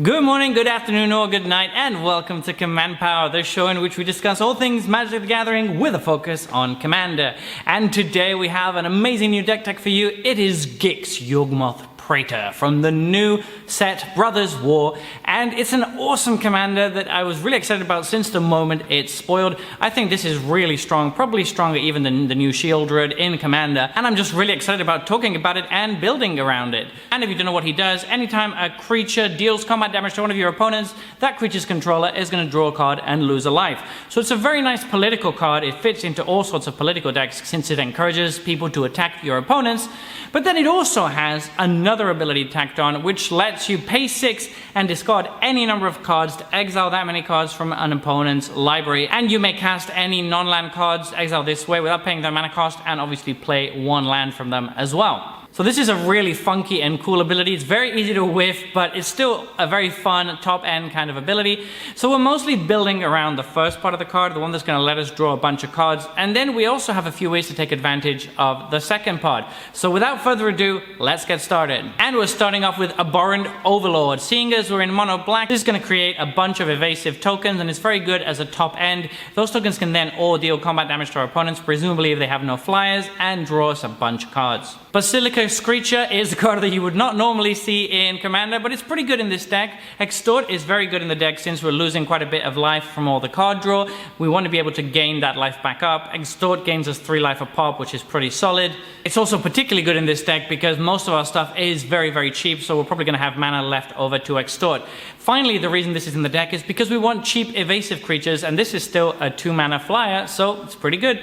Good morning, good afternoon, or good night, and welcome to Command Power, the show in which we discuss all things Magic the Gathering with a focus on Commander. And today we have an amazing new deck tech for you. It is Gix Yawgmoth Praetor from the new set Brothers War, and it's an awesome commander that I was really excited about since the moment it spoiled. I think this is really strong, probably stronger even than the new Shield Druid in Commander, and I'm just really excited about talking about it and building around it. And if you don't know what he does, anytime a creature deals combat damage to one of your opponents, that creature's controller is going to draw a card and lose a life. So it's a very nice political card. It fits into all sorts of political decks since it encourages people to attack your opponents, but then it also has another ability tacked on, which lets you pay 6 and discard any number of cards to exile that many cards from an opponent's library, and you may cast any non-land cards exiled this way without paying their mana cost, and obviously play one land from them as well. So this is a really funky and cool ability. It's very easy to whiff, but it's still a very fun top-end kind of ability. So we're mostly building around the first part of the card, the one that's going to let us draw a bunch of cards, and then we also have a few ways to take advantage of the second part. So without further ado, let's get started. And we're starting off with Abhorrent Overlord. Seeing as we're in mono black, this is going to create a bunch of evasive tokens, and it's very good as a top end. Those tokens can then all deal combat damage to our opponents, presumably if they have no flyers, and draw us a bunch of cards. Basilica Screecher is a card that you would not normally see in Commander, but it's pretty good in this deck. Extort is very good in the deck since we're losing quite a bit of life from all the card draw. We want to be able to gain that life back up. Extort gains us 3 life a pop, which is pretty solid. It's also particularly good in this deck because most of our stuff is very, very cheap, so we're probably going to have mana left over to extort. Finally, the reason this is in the deck is because we want cheap evasive creatures, and this is still a 2 mana flyer, so it's pretty good.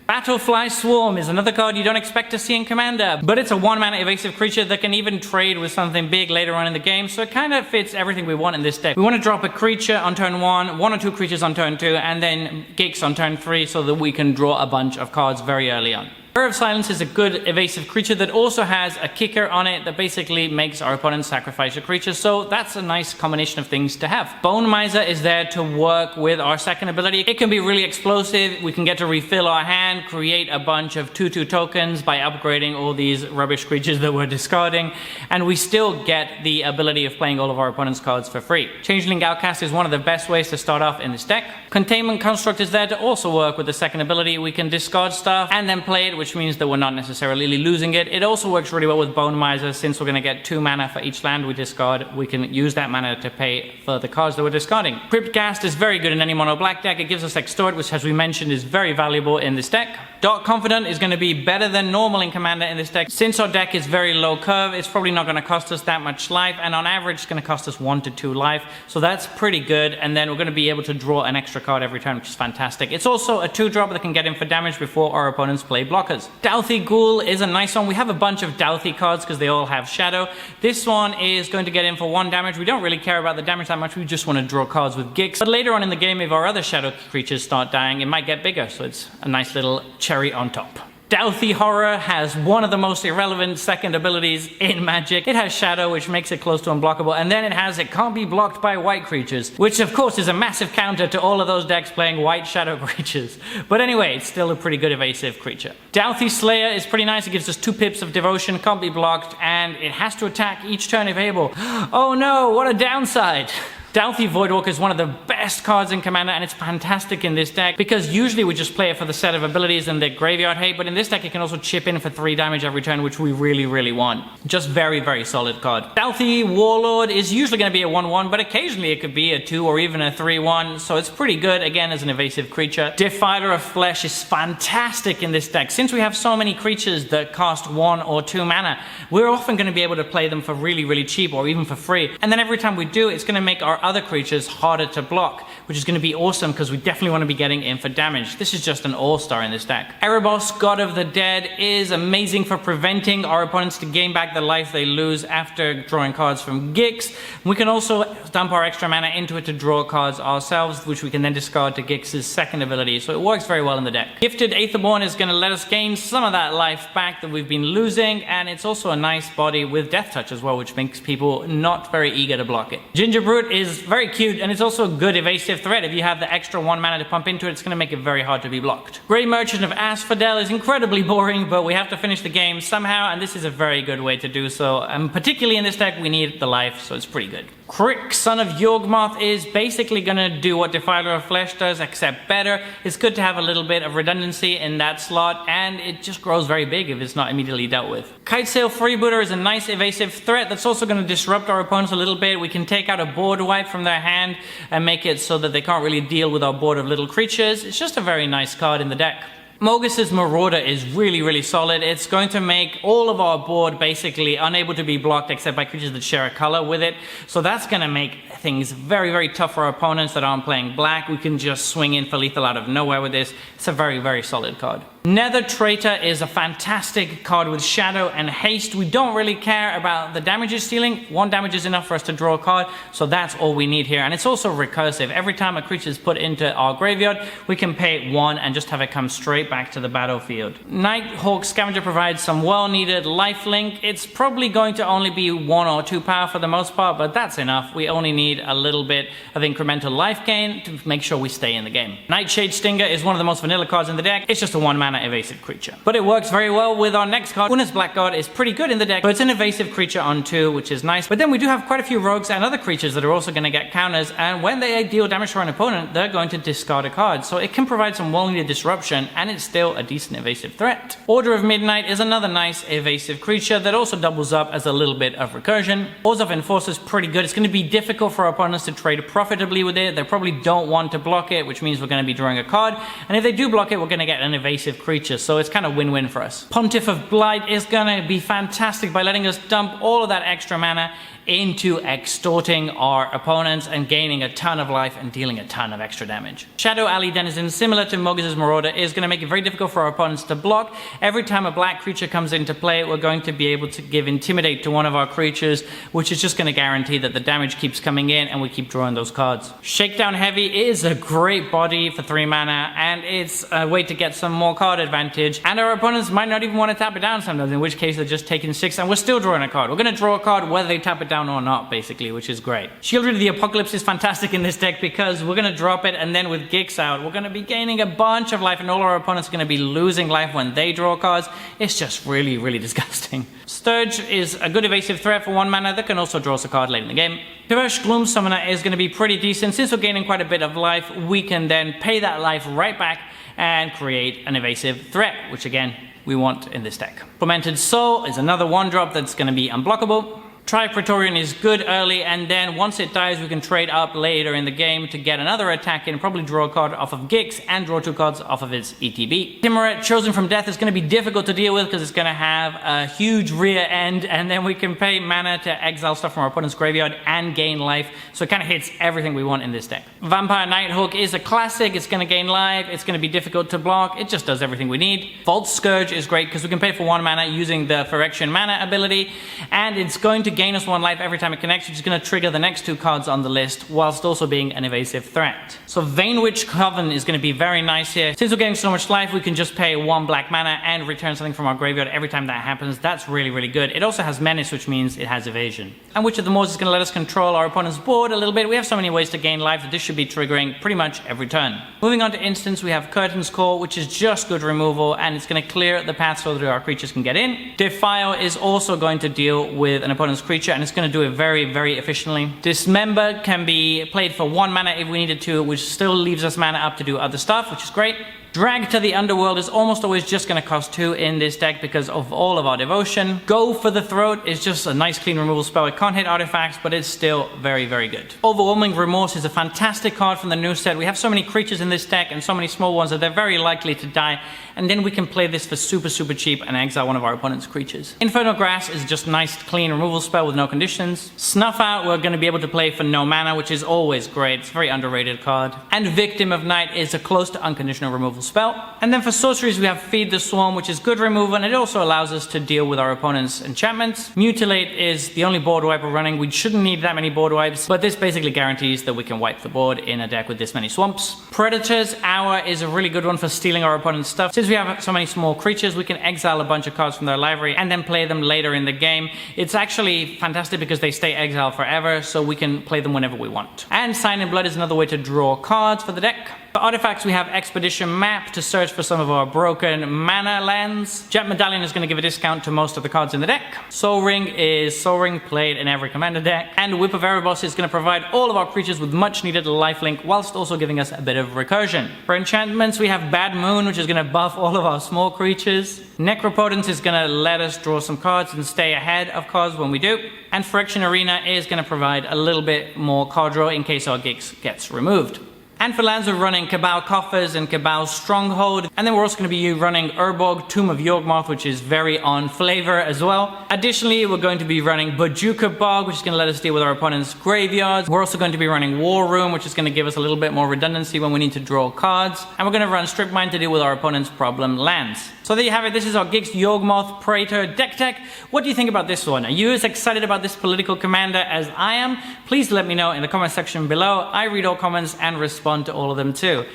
Battlefly Swarm is another card you don't expect to see in Commander, but it's a 1 mana evasive creature that can even trade with something big later on in the game, so it kind of fits everything we want in this deck. We want to drop a creature on turn 1, 1 or 2 creatures on turn 2, and then Gix on turn 3 so that we can draw a bunch of cards very early on. Prayer of Silence is a good evasive creature that also has a kicker on it that basically makes our opponent sacrifice a creature, so that's a nice combination of things to have. Bone Miser is there to work with our second ability. It can be really explosive. We can get to refill our hand, create a bunch of 2/2 tokens by upgrading all these rubbish creatures that we're discarding, and we still get the ability of playing all of our opponent's cards for free. Changeling Outcast is one of the best ways to start off in this deck. Containment Construct is there to also work with the second ability. We can discard stuff and then play it, which means that we're not necessarily losing it. It also works really well with Bone Miser since we're going to get 2 mana for each land we discard. We can use that mana to pay for the cards that we're discarding. Cryptghast is very good in any mono black deck. It gives us Extort, which, as we mentioned, is very valuable in this deck. Dark Confidant is going to be better than normal in Commander in this deck. Since our deck is very low curve, it's probably not going to cost us that much life, and on average it's going to cost us 1 to 2 life, so that's pretty good, and then we're going to be able to draw an extra card every turn, which is fantastic. It's also a 2-drop that can get in for damage before our opponents play blockers. Douthie Ghoul is a nice one. We have a bunch of Douthie cards because they all have Shadow. This one is going to get in for 1 damage. We don't really care about the damage that much, we just want to draw cards with Gix. But later on in the game, if our other Shadow creatures start dying, it might get bigger, so it's a nice little cherry on top. Douthie Horror has one of the most irrelevant second abilities in Magic. It has Shadow, which makes it close to unblockable, and then it can't be blocked by white creatures, which of course is a massive counter to all of those decks playing white Shadow creatures. But anyway, it's still a pretty good evasive creature. Douthie Slayer is pretty nice. It gives us 2 pips of devotion, can't be blocked, and it has to attack each turn if able. Oh no, what a downside! Douthie Voidwalker is one of the best cards in Commander, and it's fantastic in this deck because usually we just play it for the set of abilities and the graveyard hate, but in this deck it can also chip in for 3 damage every turn, which we really, really want. Just very, very solid card. Douthie Warlord is usually going to be a 1/1, but occasionally it could be a 2 or even a 3/1, so it's pretty good, again, as an evasive creature. Defiler of Flesh is fantastic in this deck. Since we have so many creatures that cost 1 or 2 mana, we're often going to be able to play them for really, really cheap or even for free, and then every time we do, it's going to make our other creatures harder to block, which is going to be awesome because we definitely want to be getting in for damage. This is just an all-star in this deck. Erebos, God of the Dead, is amazing for preventing our opponents to gain back the life they lose after drawing cards from Gix. We can also dump our extra mana into it to draw cards ourselves, which we can then discard to Gix's second ability, so it works very well in the deck. Gifted Aetherborn is going to let us gain some of that life back that we've been losing, and it's also a nice body with Death Touch as well, which makes people not very eager to block it. Gingerbrute is very cute, and it's also a good evasive threat. If you have the extra 1 mana to pump into it, it's going to make it very hard to be blocked. Grey Merchant of Asphodel is incredibly boring, but we have to finish the game somehow, and this is a very good way to do so. And particularly in this deck, we need the life, so it's pretty good. Crick, son of Yawgmoth, is basically going to do what Defiler of Flesh does, except better. It's good to have a little bit of redundancy in that slot, and it just grows very big if it's not immediately dealt with. Kitesail Freebooter is a nice evasive threat that's also going to disrupt our opponents a little bit. We can take out a board wipe from their hand and make it so that they can't really deal with our board of little creatures. It's just a very nice card in the deck. Mogus's Marauder is really solid. It's going to make all of our board basically unable to be blocked except by creatures that share a color with it. So that's going to make things very tough for our opponents that aren't playing black. We can just swing in for lethal out of nowhere with this. It's a very solid card. Nether Traitor is a fantastic card with Shadow and Haste. We don't really care about the damage it's dealing. 1 damage is enough for us to draw a card, so that's all we need here. And it's also recursive. Every time a creature is put into our graveyard, we can pay 1 and just have it come straight back to the battlefield. Nighthawk Scavenger provides some well-needed lifelink. It's probably going to only be 1 or 2 power for the most part, but that's enough. We only need a little bit of incremental life gain to make sure we stay in the game. Nightshade Stinger is one of the most vanilla cards in the deck. It's just a 1-mana evasive creature. But it works very well with our next card. Una's Blackguard is pretty good in the deck, but it's an evasive creature on 2, which is nice. But then we do have quite a few rogues and other creatures that are also going to get counters, and when they deal damage to an opponent, they're going to discard a card. So it can provide some well-needed disruption, and it's still a decent evasive threat. Order of Midnight is another nice evasive creature that also doubles up as a little bit of recursion. Oars of Enforcer is pretty good. It's going to be difficult for our opponents to trade profitably with it. They probably don't want to block it, which means we're going to be drawing a card. And if they do block it, we're going to get an evasive creature. So it's kind of win-win for us. Pontiff of Blight is going to be fantastic by letting us dump all of that extra mana into extorting our opponents and gaining a ton of life and dealing a ton of extra damage. Shadow Alley Denizen, similar to Mogus's Marauder, is going to make it very difficult for our opponents to block. Every time a black creature comes into play, we're going to be able to give Intimidate to one of our creatures, which is just going to guarantee that the damage keeps coming in and we keep drawing those cards. Shakedown Heavy is a great body for 3 mana, and it's a way to get some more card advantage, and our opponents might not even want to tap it down sometimes, in which case they're just taking 6 and we're still drawing a card. We're going to draw a card whether they tap it down or not, basically, which is great. Shieldred of the Apocalypse is fantastic in this deck because we're going to drop it, and then with Gix out, we're going to be gaining a bunch of life, and all our opponents are going to be losing life when they draw cards. It's just really disgusting. Sturge is a good evasive threat for 1 mana that can also draw us a card late in the game. Perverse Gloom Summoner is going to be pretty decent. Since we're gaining quite a bit of life, we can then pay that life right back and create an evasive threat, which again, we want in this deck. Tormented Soul is another 1-drop that's going to be unblockable. Praetorian is good early, and then once it dies, we can trade up later in the game to get another attack and probably draw a card off of Gix and draw 2 cards off of its ETB. Timoret, Chosen from Death, is going to be difficult to deal with because it's going to have a huge rear end, and then we can pay mana to exile stuff from our opponent's graveyard and gain life, so it kind of hits everything we want in this deck. Vampire Nighthawk is a classic. It's going to gain life, it's going to be difficult to block, it just does everything we need. Vault Scourge is great because we can pay for 1 mana using the Phyrexian mana ability, and it's going to gain us 1 life every time it connects, which is going to trigger the next 2 cards on the list, whilst also being an evasive threat. So Vainwitch Coven is going to be very nice here. Since we're getting so much life, we can just pay 1 black mana and return something from our graveyard every time that happens. That's really good. It also has Menace, which means it has evasion. And Witch of the Moors is going to let us control our opponent's board a little bit. We have so many ways to gain life that this should be triggering pretty much every turn. Moving on to instants, we have Curtain's Call, which is just good removal, and it's going to clear the path so that our creatures can get in. Defile is also going to deal with an opponent's creature, and it's going to do it very efficiently. Dismember can be played for 1 mana if we needed to, which still leaves us mana up to do other stuff, which is great. Drag to the Underworld is almost always just going to cost 2 in this deck because of all of our devotion. Go for the Throat is just a nice clean removal spell. It can't hit artifacts, but it's still very good. Overwhelming Remorse is a fantastic card from the new set. We have so many creatures in this deck and so many small ones that they're very likely to die, and then we can play this for super cheap and exile one of our opponent's creatures. Infernal Grass is just nice clean removal spell with no conditions. Snuff Out we're going to be able to play for no mana, which is always great. It's a very underrated card. And Victim of Night is a close to unconditional removal spell. And then for sorceries, we have Feed the Swarm, which is good removal, and it also allows us to deal with our opponent's enchantments. Mutilate is the only board wipe we're running. We shouldn't need that many board wipes, but this basically guarantees that we can wipe the board in a deck with this many swamps. Predator's Hour is a really good one for stealing our opponent's stuff. Since we have so many small creatures, we can exile a bunch of cards from their library and then play them later in the game. It's actually fantastic because they stay exiled forever, so we can play them whenever we want. And Sign in Blood is another way to draw cards for the deck. For artifacts, we have Expedition Map, map to search for some of our broken mana lands. Jet Medallion is going to give a discount to most of the cards in the deck. Soul Ring is Soul Ring played in every commander deck. And Whip of Erebos is going to provide all of our creatures with much needed lifelink whilst also giving us a bit of recursion. For enchantments, we have Bad Moon, which is going to buff all of our small creatures. Necropotence is going to let us draw some cards and stay ahead of cards when we do. And Friction Arena is going to provide a little bit more card draw in case our Gix gets removed. And for lands, we're running Cabal Coffers and Cabal Stronghold. And then we're also going to be running Urborg, Tomb of Yawgmoth, which is very on flavor as well. Additionally, we're going to be running Bojuka Bog, which is going to let us deal with our opponent's graveyards. We're also going to be running War Room, which is going to give us a little bit more redundancy when we need to draw cards. And we're going to run Strip Mine to deal with our opponent's problem lands. So there you have it. This is our Gix Yawgmoth Praetor deck tech. What do you think about this one? Are you as excited about this political commander as I am? Please let me know in the comment section below. I read all comments and respond to all of them too.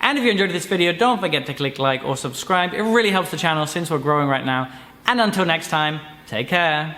And if you enjoyed this video, don't forget to click like or subscribe. It really helps the channel since we're growing right now. And until next time, take care.